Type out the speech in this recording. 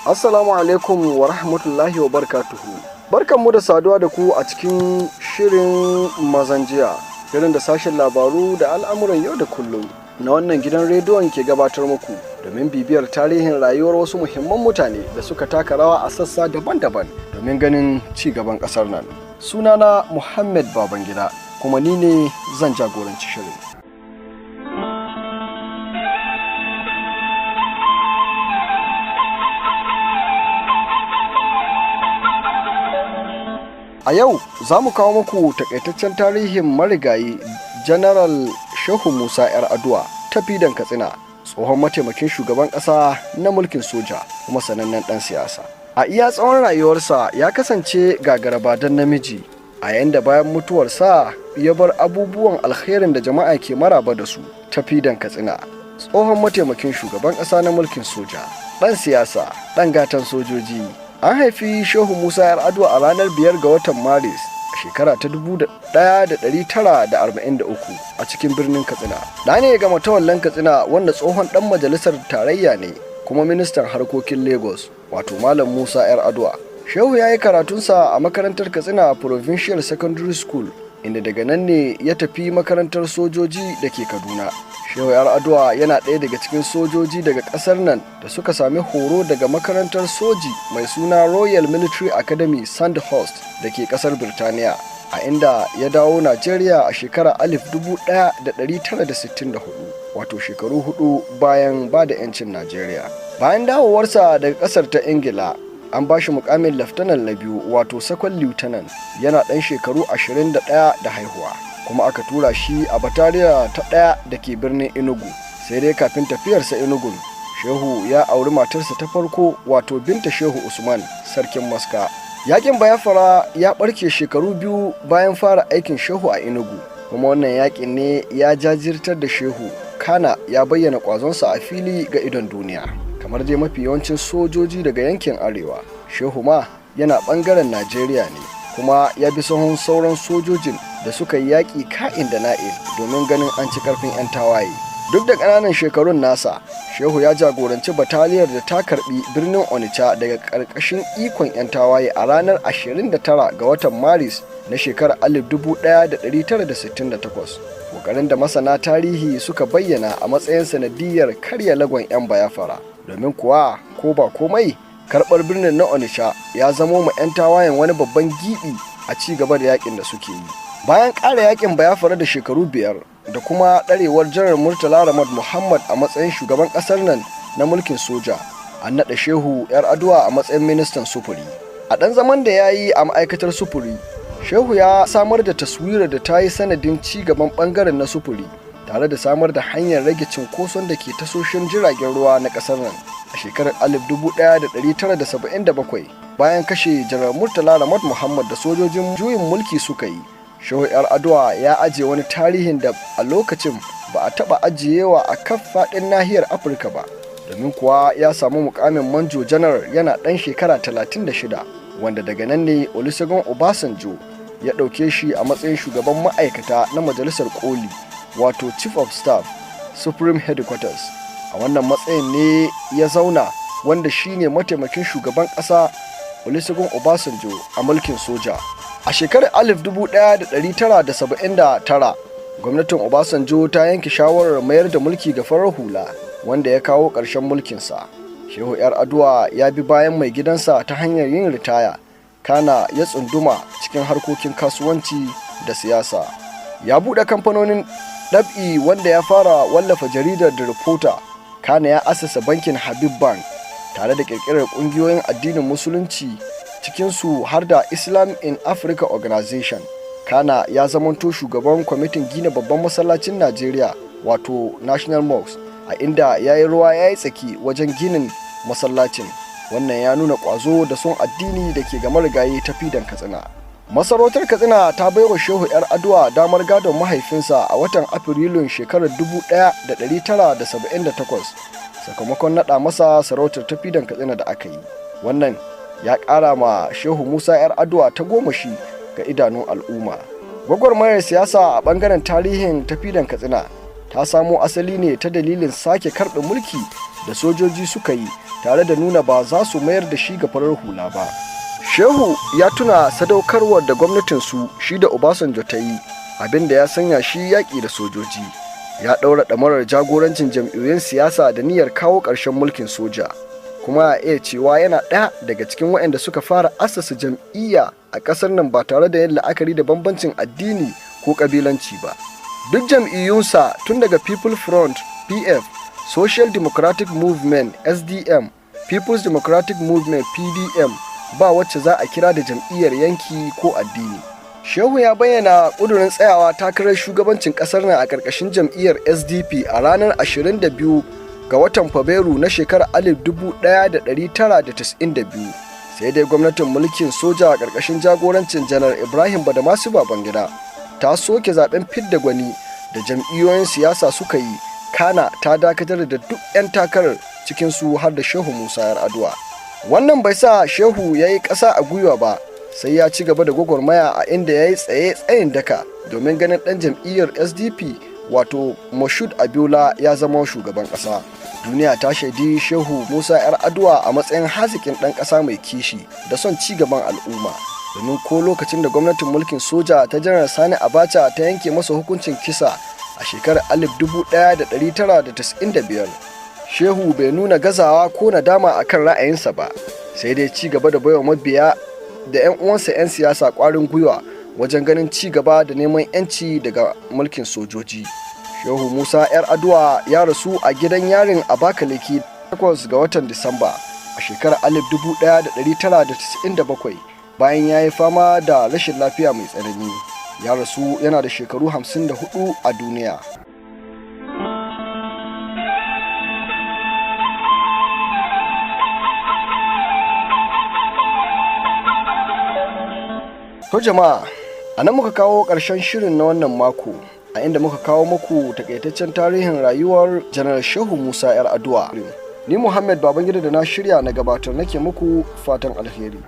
Assalamu alaikum wa rahmatullahi wa barakatuhu. Barkanmu da saduwa da ku a cikin shirin mazanjiya, shirin da sashen labaru da al'amuran yau da kullum na wannan gidan rediyon ke gabatar muku domin bibiyar tarihin rayuwar wasu muhimman mutane da suka taka rawa a sassa daban-daban domin ganin ci gaban ƙasar nan. Sunana Muhammad Babangida, kuma ni ne zan jagoranci shirin. A yau za mu kawo muku takaitaccen tarihin marigayi General Shehu Musa Yar'adua Tafidan Katsina, tsohon mataimakin shugaban ƙasa na mulkin soja kuma sanannen ɗan siyasa. A iya tsawon rayuwarsa ya kasance gagarabadan namiji, a yayin da bayan mutuwarsa ya bar abubuwan alkhairin da jama'a ke maraba da su. Tafidan Katsina, tsohon mataimakin shugaban ƙasa na mulkin soja, ɗan siyasa, ɗan gatan sojoji. An haifi Shehu Musa Yar'adua a ranar 5 ga watan Maris a shekara ta 1943 a cikin birnin Katsina. Da ne ga matawallan Katsina wanda tsohon ɗan majalisar tarayya ne kuma ministan harkokin Lagos, wato Malam Musa Yar'adua. Shehu ya yi karatunsa a makarantar Katsina Provincial Secondary School, inda daga nan ne ya tafi makarantar sojoji da ke Kaduna. Shehu Yar'adua yana ɗaya daga cikin sojoji daga ƙasar nan da suka sami horo daga makarantar soji mai suna Royal Military Academy Sandhurst da ke ƙasar Birtaniya, a inda ya dawo Najeriya a shekarar 1964, wato shekaru 4 bayan ba da 'yancin Najeriya. Bayan dawowarsa daga ƙasar ta Ingila, an ba shi mukamin Laftanan na biyu, wato Second Lieutenant, yana ɗan shekaru 21 da haihuwa. Kuma aka tura shi a bataliya ta 1 da ke birnin Enugu. Sai dai kafin tafiyarsa Enugu, Shehu ya auri matarsa ta farko, wato Binta Shehu Usman, sarkin Maska. Yakin Biafra ya barke shekaru 2 bayan fara aikin Shehu a Enugu, kuma wannan yakin ne ya jajirtar da Shehu, kana ya bayyana kwazonsa a fili ga idon duniya. Kamar dai mafi yawancin sojoji daga yankin Arewa, Shehu ma yana bangaren Najeriya ne, kuma ya bi sahun sauran sojojin da suka yi yaƙi ka'in da na'in domin ganin an ci ƙarfin 'yan tawaye. Duk da ƙananan shekarun nasa, Shehu ya jagoranci bataliyar da ta karɓi birnin Onitsha daga ƙarƙashin ikon 'yan tawaye a ranar 29 ga watan Maris na shekarar 1968. Ƙoƙarin da masana tarihi suka bayyana a matsayin sanadiyyar karya lagon 'yan Biafra, domin kuwa ko ba komai karɓar birnin na Onitsha ya zamo ma 'yan tawayen wani babban giɓi a ci gaba da yakin da suke yi. Bayan ƙara yakin Biafra da shekaru 5 da kuma ɗarewar Janar Murtala Ramad Muhammad a matsayin shugaban ƙasar nan na mulkin soja, an naɗa Shehu Yar'adua a matsayin ministan sufuri. A ɗan zaman da ya yi a ma'aikatar sufuri, Shehu ya samar da taswirar da ta yi sanadin ci gaban ɓangaren na sufuri, tare da samar da hanyar rage cinkoson da ke tasoshin jiragen ruwa na ƙasar nan. A shekarar 1977, bayan kashe Janar Murtala Ramad Muhammad da sojojin juyin mulki suka yi, Shehu Yar'adua ya ajiye wani tarihin da a lokacin ba a taɓa ajiyewa a kan faɗin nahiyar Afirka ba, domin kuwa ya samu mukamin manjo janar yana ɗan shekara 36, wanda daga nan ne Olusegun Obasanjo ya ɗauke shi a matsayin shugaban ma'aikata na Majalisar Koli, wato Chief of Staff, Supreme Headquarters. A wannan matsayin ne ya zauna, wanda shine mataimakin shugaban ƙasa Olusegun Obasanjo a mulkin soja. A shekarar 1979, gwamnatin Obasanjo ta yanke shawarar mayar da mulki ga farar hula, wanda ya kawo ƙarshen mulkinsa. Shehu Yar'adua ya bi bayan mai gidansa ta hanyar yin ritaya, kana ya tsunduma cikin harkokin kasuwanci da siyasa. Ya buɗe kamfanonin ɗab'i, wanda ya fara wallafa jaridar The Reporter, kana ya asasa bankin Habib Bank, tare da ƙirƙirar ƙungiyoyin addinin Musulunci, cikinsu har da Islam in Africa Organization. Kana ya zamanto shugaban kwamitin gina babban masallacin Najeriya, wato National Mosque, a inda ya yi ruwa ya yi tsaki wajen ginin masallacin. Wannan ya nuna ƙwazo da son addini da ke ga marigayi Tafidan Katsina. Masarautar Katsina ta baiwa Shehu Yar'adua damar gadon mahaifinsa a watan Afrilun shekarar 1978, sakamakon naɗa masa sarautar Tafidan Katsina da aka yi. Wannan ya ƙara ma Shehu Musa Yar'adua ta gomashi ga idanun al'umma. Gwagwarmayar siyasa a ɓangaren tarihin Tafidan Katsina ta samo asali ne ta dalilin sake karɓe mulki da sojoji suka yi tare da nuna ba za su mayar da shi ga farar hula ba. Shehu ya tuna sadaukarwar da gwamnatinsu shi da Obasanjo ta yi, abin da ya sanya shi yaƙi da sojoji. Ya ɗaura ɗamarar jagorancin jam'iyyun siyasa da niyyar kawo ƙarshen mulkin soja. Kuma a iya cewa yana ɗaya daga cikin waɗanda suka fara assasa jam'iyya a ƙasar nan ba tare da yin la'akari da bambancin addini ko ƙabilanci ba. Duk jam'iyyunsa tun daga People Front (PF), Social Democratic Movement (SDM), People's Democratic Movement (PDM) ba wacce za a kira da jam'iyyar yanki ko addini. Shehu ya bayyana ƙudurin tsayawa takarar shugabancin ƙasar nan a ƙarƙashin jam'iyyar SDP a ranar 22 ga watan Fabrairu na shekarar 1992. Sai dai gwamnatin mulkin soja a ƙarƙashin jagorancin Janar Ibrahim Badamasi Babangida ta soke zaben fidda gwani da jam'iyyoyin siyasa suka yi, kana ta dakatar da duk 'yan takarar cikin su har da Shehu Musa Yar'adua. Wannan bai sa Shehu ya yi ƙasa a gwiwa ba, sai ya ci gaba da gwagwarmaya a inda ya yi tsayin daka domin ganin ɗan jam'iyyar SDP wato Moshood Abiola ya zama shugaban ƙasa. Duniya ta shaidi Shehu Musa Yar'adua a matsayin haziƙin ɗan ƙasa mai kishi da son ci gaban al'umma. Domin ko lokacin da gwamnatin mulkin soja ta Janar Sani Abacha ta yanke masa hukuncin kisa a shekarar 1995, Shehu bai nuna gazawa ko nadama akan ra'ayinsa ba, sai dai ci gaba da baiwa mabiya da 'yan uwansa 'yan siyasa ƙwarin gwiwa wajen ganin ci gaba da neman 'yanci daga mulkin sojoji. Shehu Musa Yar'adua ya rasu a gidan yarin Abakaliki 8 ga watan Disamba a shekarar 1997 bayan ya yi fama da rashin lafiya mai tsanani. Ya rasu yana da shekaru 54 a duniya. To jama'a, a nan muka kawo ƙarshen shirin na wannan mako, a inda muka kawo muku takaitaccen tarihin rayuwar General Shehu Musa Yar'adua. Ni Muhammad Babangida da na shirya na gabatar nake muku fatan alheri.